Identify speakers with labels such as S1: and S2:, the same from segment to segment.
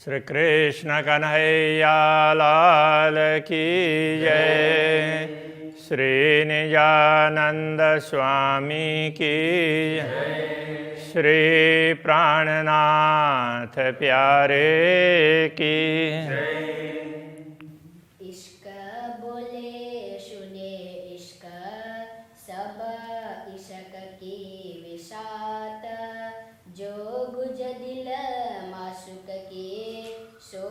S1: श्री कृष्ण कन्हैया लाल की जय। श्री निजानंद स्वामी की जय। श्री प्राणनाथ प्यारे की जय।
S2: इश्क बोले सुने इश्क सब इश्क की विसात, जो गुज दिल माशुक की सो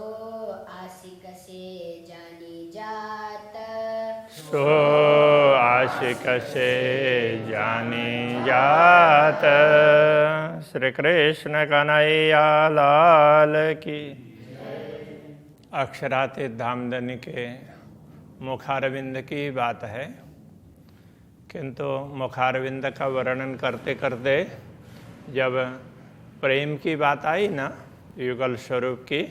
S2: आशिक से जानी जात।
S1: सो आशिक से जानी जात। श्री कृष्ण कन्हैया लाल की। अक्षरातीत धामधनी के मुखारविंद की बात है, किंतु मुखारविंद का वर्णन करते करते जब प्रेम की बात आई ना, युगल स्वरूप की,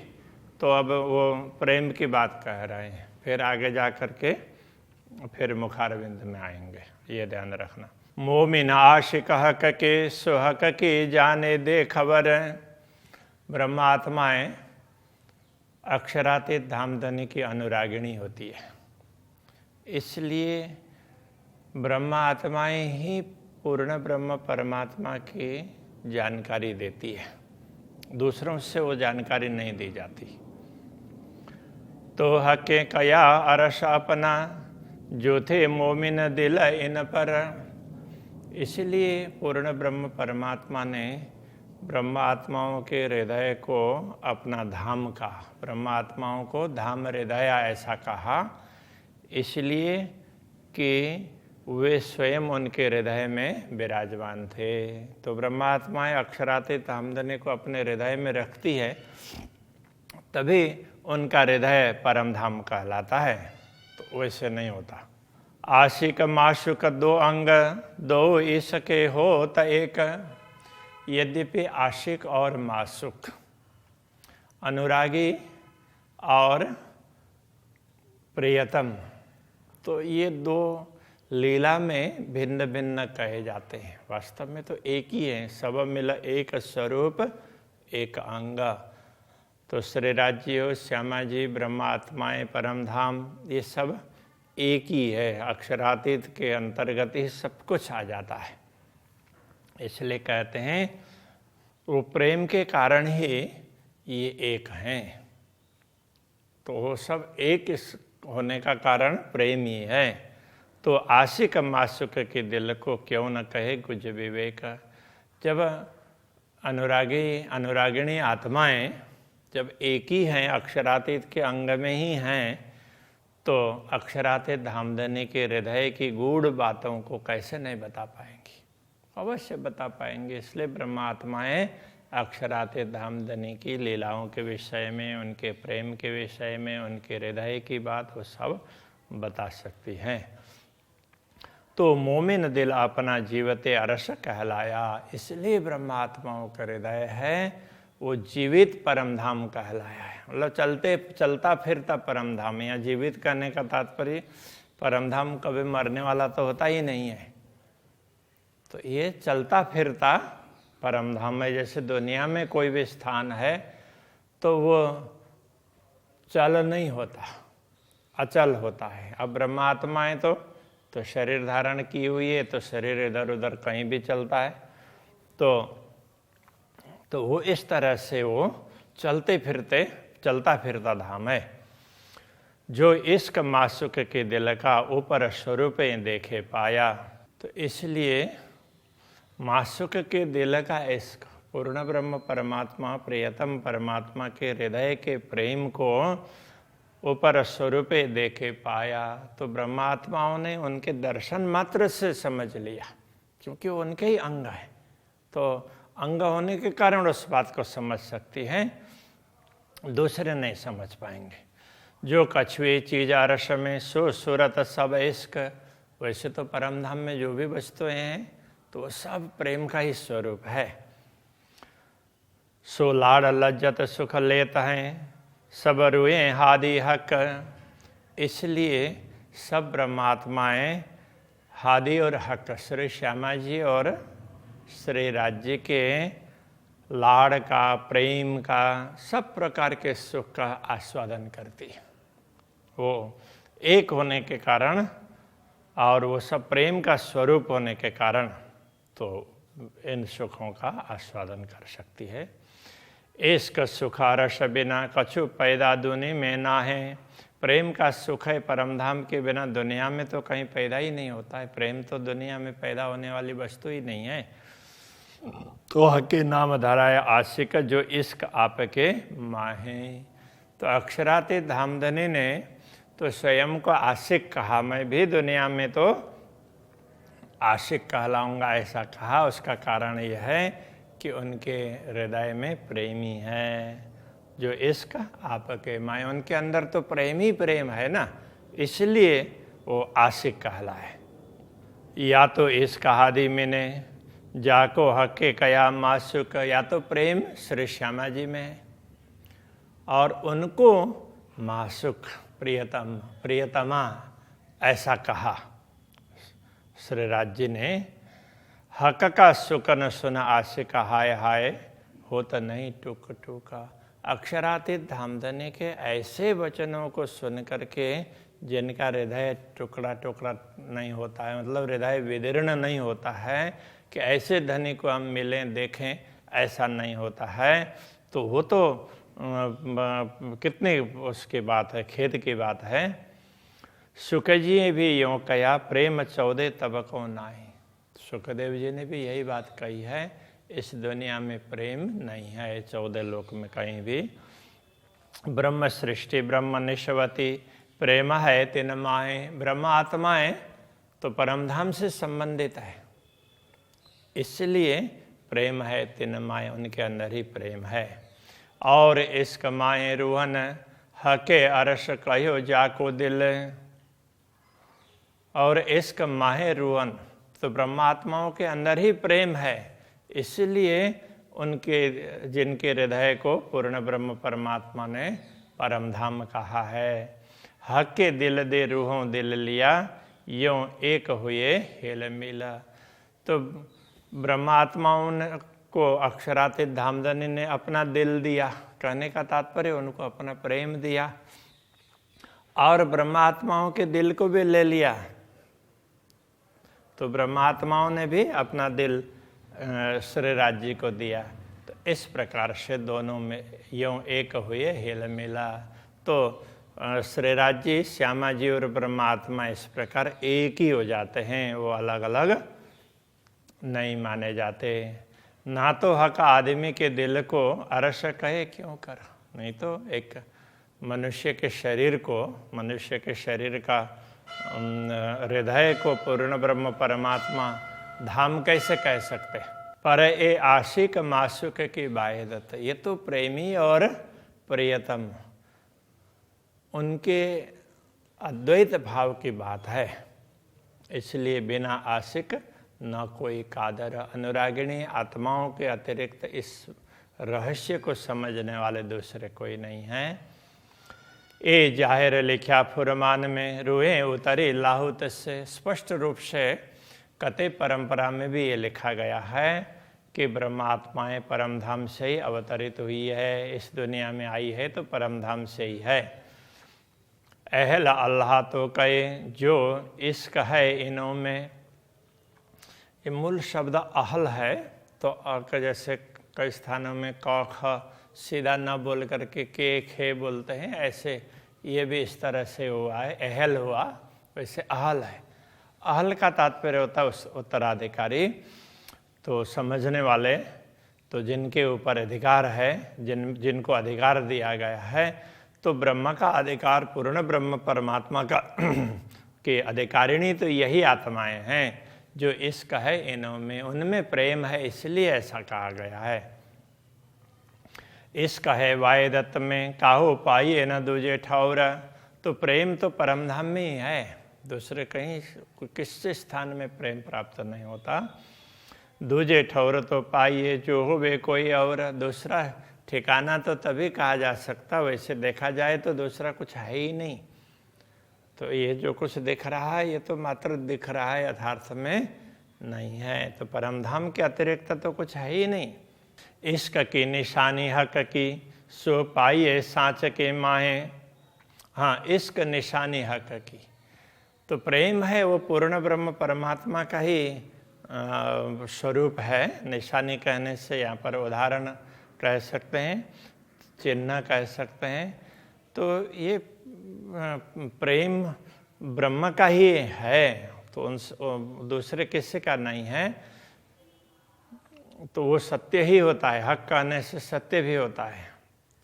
S1: तो अब वो प्रेम की बात कह रहे हैं। फिर आगे जा कर के फिर मुखारविंद में आएंगे, ये ध्यान रखना। मोमिन आशिक हक के सुहक की जाने दे खबर। ब्रह्मात्माएं अक्षरातीत धामधनी की अनुरागिणी होती है, इसलिए ब्रह्मात्माएं ही पूर्ण ब्रह्म परमात्मा की जानकारी देती है, दूसरों से वो जानकारी नहीं दी जाती। तो हके कया अरस अपना, जो थे मोमिन दिल इन पर। इसलिए पूर्ण ब्रह्म परमात्मा ने ब्रह्मात्माओं के हृदय को अपना धाम कहा, ब्रह्मात्माओं को धाम हृदय ऐसा कहा, इसलिए कि वे स्वयं उनके हृदय में विराजमान थे। तो ब्रह्मात्माएं अक्षरातीत धामधनी को अपने हृदय में रखती है, तभी उनका हृदय परम धाम कहलाता है। तो वैसे नहीं होता। आशिक माशुक दो अंग, दो इसके हो त एक। यद्यपि आशिक और माशुक, अनुरागी और प्रियतम, तो ये दो लीला में भिन्न भिन्न कहे जाते हैं। वास्तव में तो एक ही है, सब मिला एक स्वरूप एक अंग। तो श्री राज्य, श्यामा जी, ब्रह्मात्माएं, परम धाम, ये सब एक ही है। अक्षरातीत के अंतर्गत ही सब कुछ आ जाता है। इसलिए कहते हैं वो प्रेम के कारण ही ये एक हैं। तो वो सब एक होने का कारण प्रेम ही है। तो आशिक माशुक के दिल को क्यों न कहे गुज विवेक। जब अनुरागिणी आत्माएं जब एक ही हैं, अक्षरातीत के अंग में ही हैं, तो अक्षरातीत धामधनी के हृदय की गूढ़ बातों को कैसे नहीं बता पाएंगी? अवश्य बता पाएंगे। इसलिए ब्रह्मात्माएं अक्षरातीत धामधनी की लीलाओं के विषय में, उनके प्रेम के विषय में, उनके हृदय की बात वो सब बता सकती हैं। तो मोमिन दिल अपना जीवते अरस कहलाया, इसलिए ब्रह्मात्माओं का हृदय है वो जीवित परम धाम कहलाया है। मतलब चलता फिरता परम धाम। यहाँ जीवित करने का तात्पर्य परम धाम कभी मरने वाला तो होता ही नहीं है। तो ये चलता फिरता परम धाम है। जैसे दुनिया में कोई भी स्थान है तो वो चल नहीं होता, अचल होता है। अब ब्रह्मात्माएं तो शरीर धारण की हुई है, तो शरीर इधर उधर कहीं भी चलता है। तो वो इस तरह से वो चलता फिरता धाम है। जो इश्क माशुक के दिल का ऊपर स्वरूप देखे पाया। तो इसलिए माशुक के दिल का इश्क, पूर्ण ब्रह्म परमात्मा, प्रियतम परमात्मा के हृदय के प्रेम को ऊपर स्वरूप देखे पाया। तो ब्रह्मात्माओं ने उनके दर्शन मात्र से समझ लिया, क्योंकि वो उनके ही अंग है। तो अंग होने के कारण उस बात को समझ सकती हैं, दूसरे नहीं समझ पाएंगे। जो कछुए चीज अरस में सो सूरत सब इश्क। वैसे तो परम धाम में जो भी वस्तुएं हैं तो वो सब प्रेम का ही स्वरूप है। सो लाड़ लज्जत सुख लेत हैं, सब रुए हादि हक। इसलिए सब ब्रह्मात्माएं हादि और हक, श्री श्यामा जी और श्री राज्य के लाड़ का, प्रेम का, सब प्रकार के सुख का आस्वादन करती है। वो एक होने के कारण और वो सब प्रेम का स्वरूप होने के कारण तो इन सुखों का आस्वादन कर सकती है। इश्क सुख रस बिना कछु पैदा दुनि में ना है। प्रेम का सुख है परमधाम के बिना दुनिया में तो कहीं पैदा ही नहीं होता है। प्रेम तो दुनिया में पैदा होने वाली वस्तु ही नहीं है। तो हके नाम धराए आशिक जो इश्क आपके माहे। तो अक्षरातीत धामधनी ने तो स्वयं को आशिक कहा। मैं भी दुनिया में तो आशिक कहलाऊंगा ऐसा कहा। उसका कारण यह है कि उनके हृदय में प्रेमी है जो इश्क आपके माए। उनके अंदर तो प्रेम ही प्रेम है ना, इसलिए वो आशिक कहलाए। या तो इश्क हादि मैंने जाको हके कया मासुक, या तो प्रेम श्री श्यामा जी में है और उनको मासुक प्रियतम प्रियतमा ऐसा कहा। श्री राज जी ने हक का सुख न सुना आशिक हाय हाय होत नहीं टूक टूका। अक्षरातीत धामधनी के ऐसे वचनों को सुन करके जिनका हृदय टुकड़ा टुकड़ा नहीं होता है, मतलब हृदय विदीर्ण नहीं होता है कि ऐसे धनी को हम मिलें देखें, ऐसा नहीं होता है, तो वो तो कितनी उसकी बात है, खेद की बात है। सुख जी भी यूँ कया प्रेम 14 तबकों नाई। सुखदेव जी ने भी यही बात कही है, इस दुनिया में प्रेम नहीं है 14 लोक में कहीं भी। ब्रह्म सृष्टि ब्रह्म निष्वती प्रेम है तिन माए। ब्रह्म आत्माएं तो परमधाम से संबंधित है, इसलिए प्रेम है तिन माए, उनके अंदर ही प्रेम है। और इश्क माए रूहन हके अरस कहो जाको दिल। और इश्क माहे रूहन तो ब्रह्मात्माओं के अंदर ही प्रेम है, इसलिए उनके जिनके हृदय को पूर्ण ब्रह्म परमात्मा ने परमधाम कहा है। हक के दिल दे रूहों दिल लिया यों एक हुए हेल मिला। तो ब्रह्मात्माओं को अक्षरातीत धामधनी ने अपना दिल दिया, कहने का तात्पर्य उनको अपना प्रेम दिया, और ब्रह्मात्माओं के दिल को भी ले लिया। तो ब्रह्मात्माओं ने भी अपना दिल श्री राज जी को दिया। तो इस प्रकार से दोनों में यों एक हुए हेल मिला। तो श्री राज जी, श्यामा जी और ब्रह्मात्मा इस प्रकार एक ही हो जाते हैं, वो अलग अलग नहीं माने जाते। ना तो हक आदमी के दिल को अरस कहे क्यों कर। नहीं तो एक मनुष्य के शरीर को, मनुष्य के शरीर का हृदय को पूर्ण ब्रह्म परमात्मा धाम कैसे कह सकते। पर ए आशिक मासुक की बायदत, ये तो प्रेमी और प्रियतम उनके अद्वैत भाव की बात है, इसलिए बिना आशिक न कोई कादर। अनुरागिणी आत्माओं के अतिरिक्त इस रहस्य को समझने वाले दूसरे कोई नहीं हैं। ए जाहिर लिखा फुरमान में रूहें उतरी लाहुत से। स्पष्ट रूप से कते परंपरा में भी ये लिखा गया है कि ब्रह्मात्माएं परमधाम से ही अवतरित हुई है, इस दुनिया में आई है तो परमधाम से ही है। अहल अल्लाह तो कहे जो इश्क है इनों में। ये मूल शब्द अहल है, तो जैसे कई स्थानों में क ख सीधा न बोल करके के खे बोलते हैं, ऐसे ये भी इस तरह से हुआ है, अहल हुआ, वैसे अहल है। अहल का तात्पर्य होता है उत्तराधिकारी। तो समझने वाले, तो जिनके ऊपर अधिकार है, जिनको अधिकार दिया गया है, तो ब्रह्म का अधिकार पूर्ण ब्रह्म परमात्मा का के अधिकारिणी तो यही आत्माएं हैं जो इश्क है इनों में, उनमें प्रेम है, इसलिए ऐसा कहा गया है। इश्क है वायदत्त में काहो पाइए न दूजे ठौर। तो प्रेम तो परमधाम में ही है, दूसरे कहीं किसी स्थान में प्रेम प्राप्त नहीं होता। दूजे ठौर तो पाइए जो हो वे कोई और। दूसरा ठिकाना तो तभी कहा जा सकता, वैसे देखा जाए तो दूसरा कुछ है ही नहीं। तो ये जो कुछ दिख रहा है ये तो मात्र दिख रहा है, यथार्थ में नहीं है। तो परमधाम के अतिरिक्त तो कुछ है ही नहीं। इश्क की निशानी हक की, सो पाइए साँच के माहे। हाँ, इश्क निशानी हक की, तो प्रेम है वो पूर्ण ब्रह्म परमात्मा का ही स्वरूप है। निशानी कहने से यहाँ पर उदाहरण कह सकते हैं, चिन्ह कह सकते हैं। तो ये प्रेम ब्रह्म का ही है, तो उन दूसरे किसी का नहीं है, तो वो सत्य ही होता है। हक कहने से सत्य भी होता है,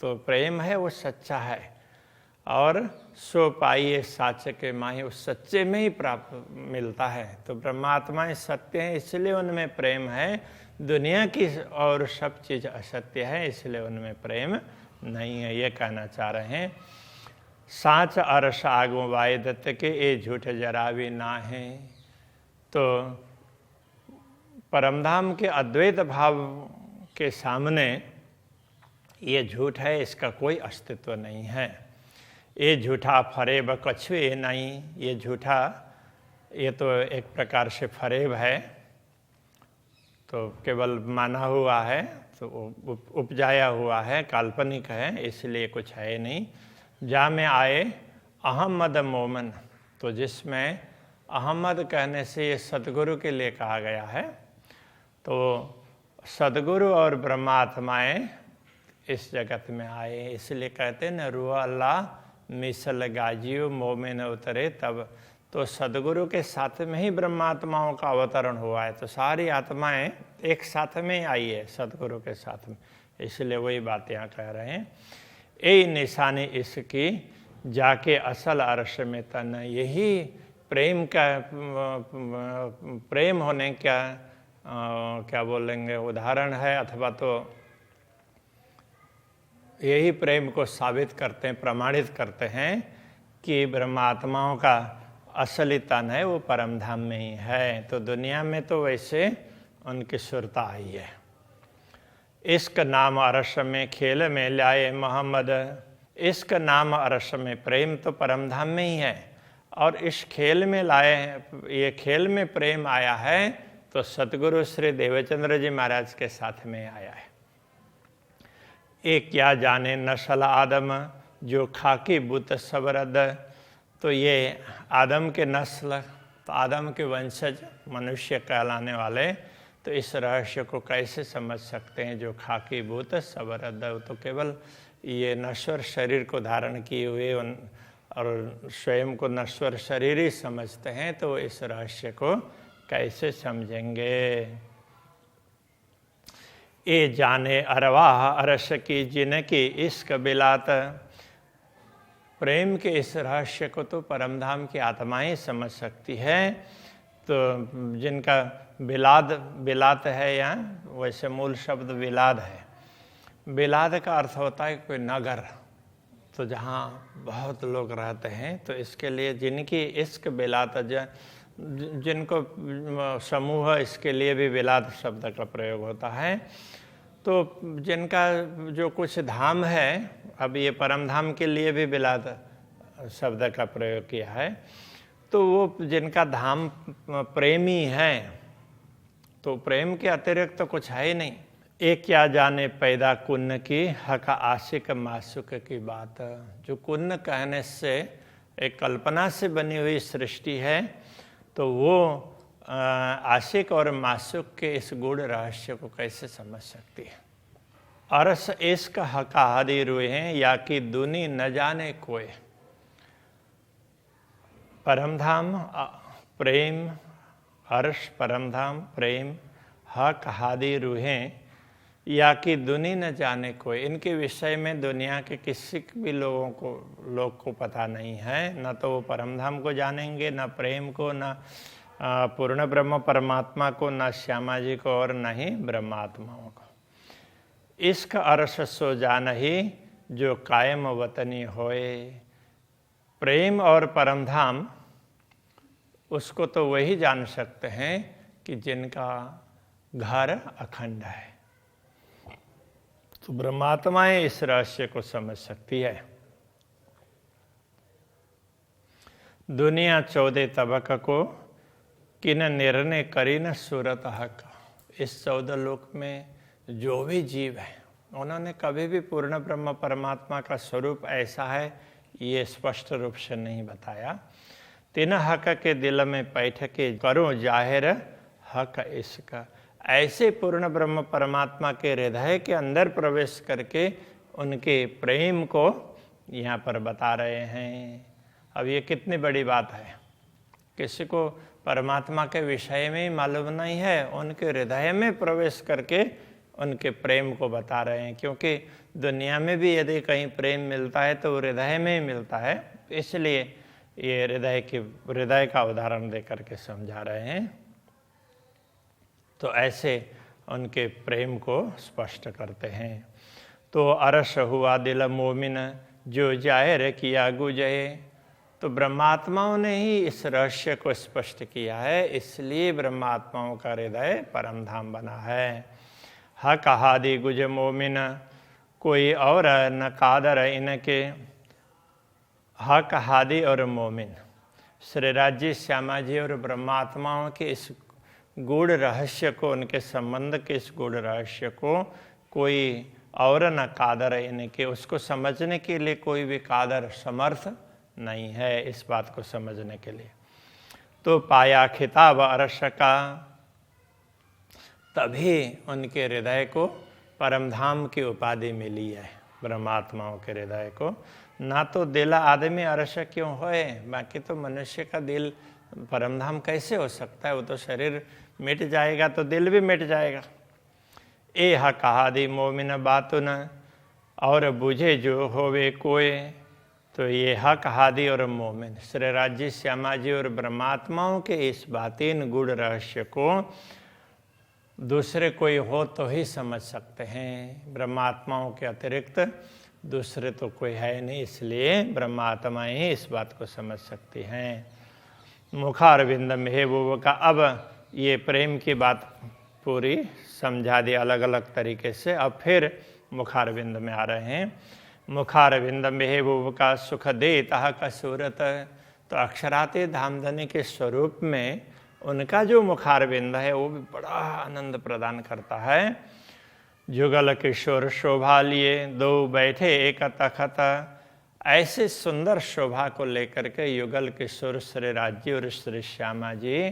S1: तो प्रेम है वो सच्चा है। और सो पाइए साच के माही, उस सच्चे में ही प्राप्त मिलता है। तो ब्रह्मात्माएं सत्य हैं, इसलिए उनमें प्रेम है। दुनिया की और सब चीज़ असत्य है, इसलिए उनमें प्रेम नहीं है, ये कहना चाह रहे हैं। साच अरस आगो वाय दत्त के, ये झूठ जरा भी ना है। तो परमधाम के अद्वैत भाव के सामने ये झूठ है, इसका कोई अस्तित्व नहीं है। ये झूठा फरेब कछुए नहीं, ये झूठा, ये तो एक प्रकार से फरेब है, तो केवल माना हुआ है, तो उपजाया हुआ है, काल्पनिक है, इसलिए कुछ है नहीं। जा में आए अहमद मोमन, तो जिसमें अहमद कहने से ये सदगुरु के लिए कहा गया है। तो सदगुरु और ब्रह्मात्माएं इस जगत में आए, इसलिए कहते हैं न रूह अल्लाह मिसल गाजियो मोमिन उतरे तब। तो सदगुरु के साथ में ही ब्रह्मात्माओं का अवतरण हुआ है, तो सारी आत्माएं एक साथ में आई है सदगुरु के साथ में, इसलिए वही बात यहाँ कह रहे हैं। ए निशानी इसकी जाके असल अर्श में तन, यही प्रेम का प्रेम होने का क्या बोलेंगे उदाहरण है, अथवा तो यही प्रेम को साबित करते हैं, प्रमाणित करते हैं कि ब्रह्मात्माओं का असली तन है वो परमधाम में ही है। तो दुनिया में तो वैसे उनकी सुरता आई है। इश्क नाम अरस में खेल में लाए मोहम्मद, इश्क नाम अरस में, प्रेम तो परमधाम में ही है, और इस खेल में लाए, ये खेल में प्रेम आया है तो सतगुरु श्री देवचंद्र जी महाराज के साथ में आया है। एक क्या जाने नस्ल आदम जो खाकी बुत सबरद, तो ये आदम के नस्ल, तो आदम के वंशज मनुष्य कहलाने वाले, तो इस रहस्य को कैसे समझ सकते हैं जो खाकी भूत सबरद, तो केवल ये नश्वर शरीर को धारण किए हुए और स्वयं को नश्वर शरीर ही समझते हैं, तो इस रहस्य को कैसे समझेंगे। ये जाने अरवाह अरस की जिनकी इश्क बिलात, प्रेम के इस रहस्य को तो परमधाम की आत्माएं समझ सकती है। तो जिनका बिलात है, यहाँ वैसे मूल शब्द बिलाद है। बिलाद का अर्थ होता है कोई नगर, तो जहाँ बहुत लोग रहते हैं, तो इसके लिए जिनकी इश्क बिलात, जिनको समूह, इसके लिए भी बिलाद शब्द का प्रयोग होता है। तो जिनका जो कुछ धाम है, अब ये परमधाम के लिए भी बिलाद शब्द का प्रयोग किया है, तो वो जिनका धाम प्रेमी है, तो प्रेम के अतिरिक्त तो कुछ है ही नहीं। एक क्या जाने पैदा कुन्न की हक आशिक मासुक की बात, जो कुन्न कहने से एक कल्पना से बनी हुई सृष्टि है, तो वो आशिक और मासुक के इस गूढ़ रहस्य को कैसे समझ सकती है। अरस इश्क हका हादी रुए हैं या कि दुनी न जाने कोई, परमधाम प्रेम, अर्श परमधाम प्रेम, हक हादी रूहें या कि दुनी न जाने कोई, इनके विषय में दुनिया के किसी भी लोग को पता नहीं है। न तो वो परमधाम को जानेंगे, न प्रेम को, न पूर्ण ब्रह्म परमात्मा को, न श्यामा जी को, और न ही ब्रह्मात्माओं को। इश्क अर्श सो जान ही जो कायम वतनी होए, प्रेम और परमधाम उसको तो वही जान सकते हैं कि जिनका घर अखंड है। तो ब्रह्मात्माएं इस रहस्य को समझ सकती है। दुनिया 14 तबक को किन निर्णय करी न सूरत हक, इस 14 लोक में जो भी जीव है उन्होंने कभी भी पूर्ण ब्रह्म परमात्मा का स्वरूप ऐसा है ये स्पष्ट रूप से नहीं बताया। तीन हक के दिल में बैठ के करो जाहिर हक इसका, ऐसे पूर्ण ब्रह्म परमात्मा के हृदय के अंदर प्रवेश करके उनके प्रेम को यहाँ पर बता रहे हैं। अब ये कितनी बड़ी बात है, किसी को परमात्मा के विषय में ही मालूम नहीं है, उनके हृदय में प्रवेश करके उनके प्रेम को बता रहे हैं। क्योंकि दुनिया में भी यदि कहीं प्रेम मिलता है तो हृदय में ही मिलता है, इसलिए ये हृदय का उदाहरण दे करके समझा रहे हैं। तो ऐसे उनके प्रेम को स्पष्ट करते हैं। तो अरस हुआ दिल मोमिन जो जाहिर किया गुजये, तो ब्रह्मात्माओं ने ही इस रहस्य को स्पष्ट किया है, इसलिए ब्रह्मात्माओं का हृदय परम धाम बना है। हक हादि गुज मोमिन कोई और न कादर इनके, हक हादि और मोमिन श्री राज्य श्यामा जी और ब्रह्मात्माओं के इस गूढ़ रहस्य को, उनके संबंध के इस गूढ़ रहस्य को कोई और न कादर इनके, उसको समझने के लिए कोई भी कादर समर्थ नहीं है इस बात को समझने के लिए। तो पाया खिताब अरस का, तभी उनके हृदय को परमधाम की उपाधि मिली है ब्रह्मात्माओं के हृदय को। ना तो दिल आदमी अरस क्यों होए, बाकी तो मनुष्य का दिल परमधाम कैसे हो सकता है, वो तो शरीर मिट जाएगा तो दिल भी मिट जाएगा। ए हक हादि मोमिन बातुन और बुझे जो होवे कोय, तो ये हक हादि और मोमिन श्री राज्य श्यामा जी और ब्रह्मात्माओं के इस बातीन गुड़ रहस्य को दूसरे कोई हो तो ही समझ सकते हैं, ब्रह्मात्माओं के अतिरिक्त दूसरे तो कोई है नहीं, इसलिए ब्रह्मात्माएं ही इस बात को समझ सकती हैं। मुखारविंद महबूब का, अब ये प्रेम की बात पूरी समझा दी अलग अलग तरीके से, अब फिर मुखारविंद में आ रहे हैं। मुखारविंद महबूब का सुख देता का सूरत, तो अक्षराते धामधनी के स्वरूप में उनका जो मुखारविंद है वो भी बड़ा आनंद प्रदान करता है। जुगल किशोर शोभा लिए दो बैठे एक तखत, ऐसे सुंदर शोभा को लेकर के युगल किशोर श्री राज्य और श्री श्यामा जी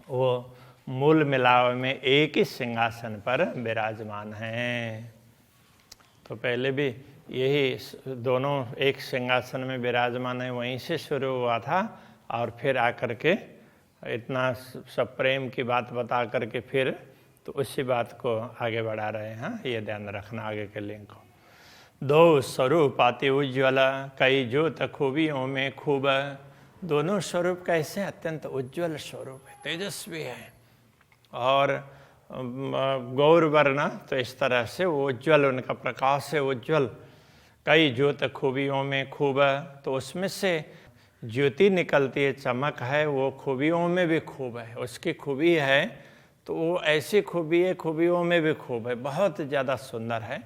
S1: वो मूल मिलाव में एक ही सिंहासन पर विराजमान हैं। तो पहले भी यही दोनों एक सिंहासन में विराजमान है, वहीं से शुरू हुआ था और फिर आकर के इतना सब प्रेम की बात बता करके फिर तो उसी बात को आगे बढ़ा रहे हैं। ये ध्यान रखना आगे के लिंक को। दो स्वरूप अति उज्ज्वल कई ज्योत खूबियों में खूब, दोनों स्वरूप कैसे अत्यंत उज्ज्वल स्वरूप है, तेजस्वी है और गौर वर्ण, तो इस तरह से वो उज्ज्वल, उनका प्रकाश है उज्ज्वल। कई ज्योत खूबियों में खूब, तो उसमें से ज्योति निकलती है, चमक है, वो खूबियों में भी खूब है, उसकी खूबी है तो वो ऐसी खूबी है, खूबियों में भी खूब है, बहुत ज़्यादा सुंदर है।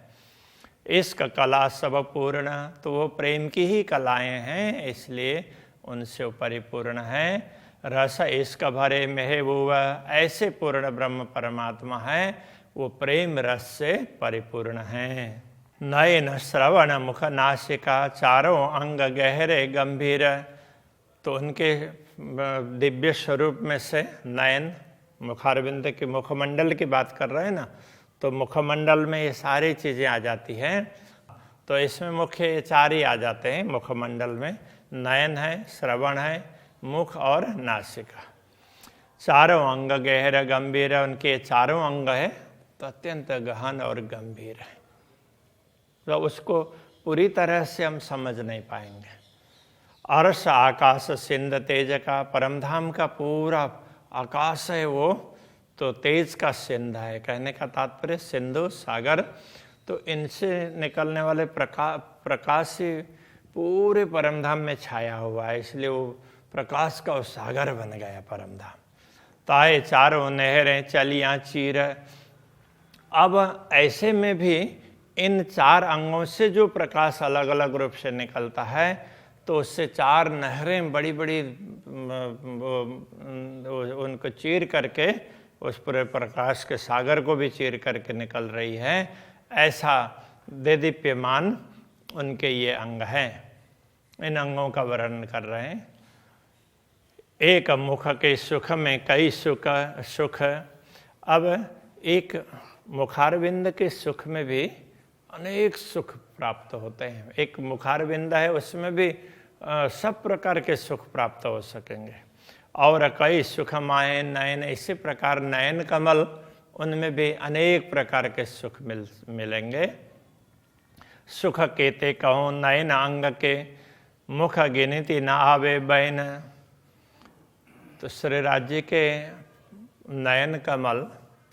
S1: इश्क कला सब पूर्ण, तो वो प्रेम की ही कलाएं हैं, इसलिए उनसे परिपूर्ण है। रस इश्क भरे महबूबा, ऐसे पूर्ण ब्रह्म परमात्मा है, वो प्रेम रस से परिपूर्ण है। नयन श्रवण मुख नासिका चारों अंग गहरे गंभीर, तो उनके दिव्य स्वरूप में से नयन, मुखारविंद के मुखमंडल की बात कर रहे हैं ना, तो मुखमंडल में ये सारी चीज़ें आ जाती हैं। तो इसमें मुख्य ये चार ही आ जाते हैं मुखमंडल में, नयन है, श्रवण है, मुख और नासिका। चारों अंग गहर गंभीर, उनके चारों अंग है तो अत्यंत गहन और गंभीर है, तो उसको पूरी तरह से हम समझ नहीं पाएंगे। अर्श आकाश सिंध तेज का, परमधाम का पूरा आकाश है वो तो तेज का सिंध है, कहने का तात्पर्य सिंधु सागर, तो इनसे निकलने वाले प्रकाश से पूरे परमधाम में छाया हुआ है, इसलिए वो प्रकाश का सागर बन गया परमधाम। ताए चारों नहरें चलियाँ चीर, अब ऐसे में भी इन चार अंगों से जो प्रकाश अलग अलग रूप से निकलता है, तो उससे चार नहरें बड़ी बड़ी उनको चीर करके उस पूरे प्रकाश के सागर को भी चीर करके निकल रही है, ऐसा देदीप्यमान उनके ये अंग हैं। इन अंगों का वर्णन कर रहे हैं। एक मुख के सुख में कई सुख। अब एक मुखारविंद के सुख में भी अनेक सुख प्राप्त होते हैं। एक मुखारविंद है, उसमें भी सब प्रकार के सुख प्राप्त हो सकेंगे। और कई सुख माए नयन, इसी प्रकार नयन कमल, उनमें भी अनेक प्रकार के सुख मिलेंगे। सुख केते कहो नयन अंग के, मुख गिनती न आवे बैन। तो श्री राज्य के नयन कमल,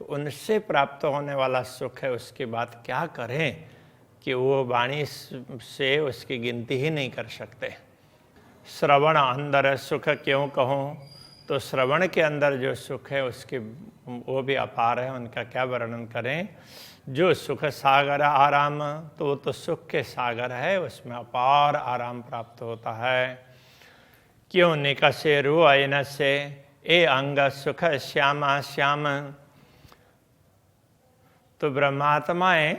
S1: तो उनसे प्राप्त होने वाला सुख है, उसकी बात क्या करें कि वो वाणी से उसकी गिनती ही नहीं कर सकते। श्रवण अंदर सुख क्यों कहूँ, तो श्रवण के अंदर जो सुख है उसकी वो भी अपार है, उनका क्या वर्णन करें। जो सुख सागर आराम, तो वो तो सुख के सागर है, उसमें अपार आराम प्राप्त होता है। क्यों निकसे रू ऐन से, ए अंग सुख श्यामा श्याम। तो ब्रह्मात्माएं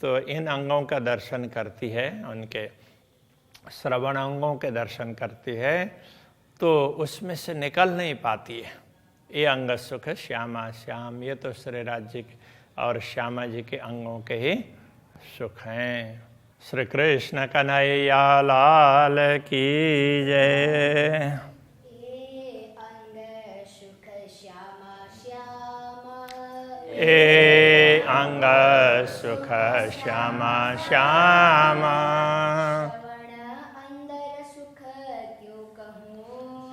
S1: तो इन अंगों का दर्शन करती है, उनके श्रवण अंगों के दर्शन करती है, तो उसमें से निकल नहीं पाती है। ये अंग सुख श्यामा श्याम, ये तो श्री राज्य और श्यामा जी के अंगों के ही सुख हैं। श्री कृष्ण कन्हैया लाल की जय। ए अंग सुख श्यामा श्यामा।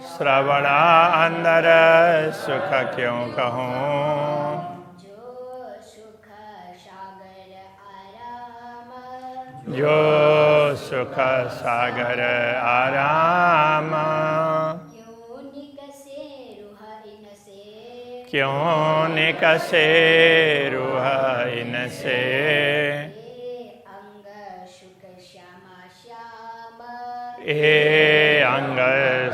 S1: श्रवण अंदर सुख क्यों कहूँ, जो सुख सागर आराम। क्यों निकसे रूह इनसे, ए अंग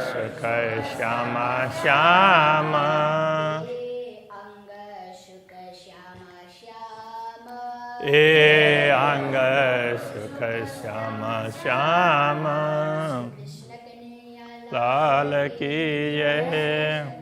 S1: सुख श्यामा श्यामा। ए अंग सुख श्यामा श्यामा। लाल की जय।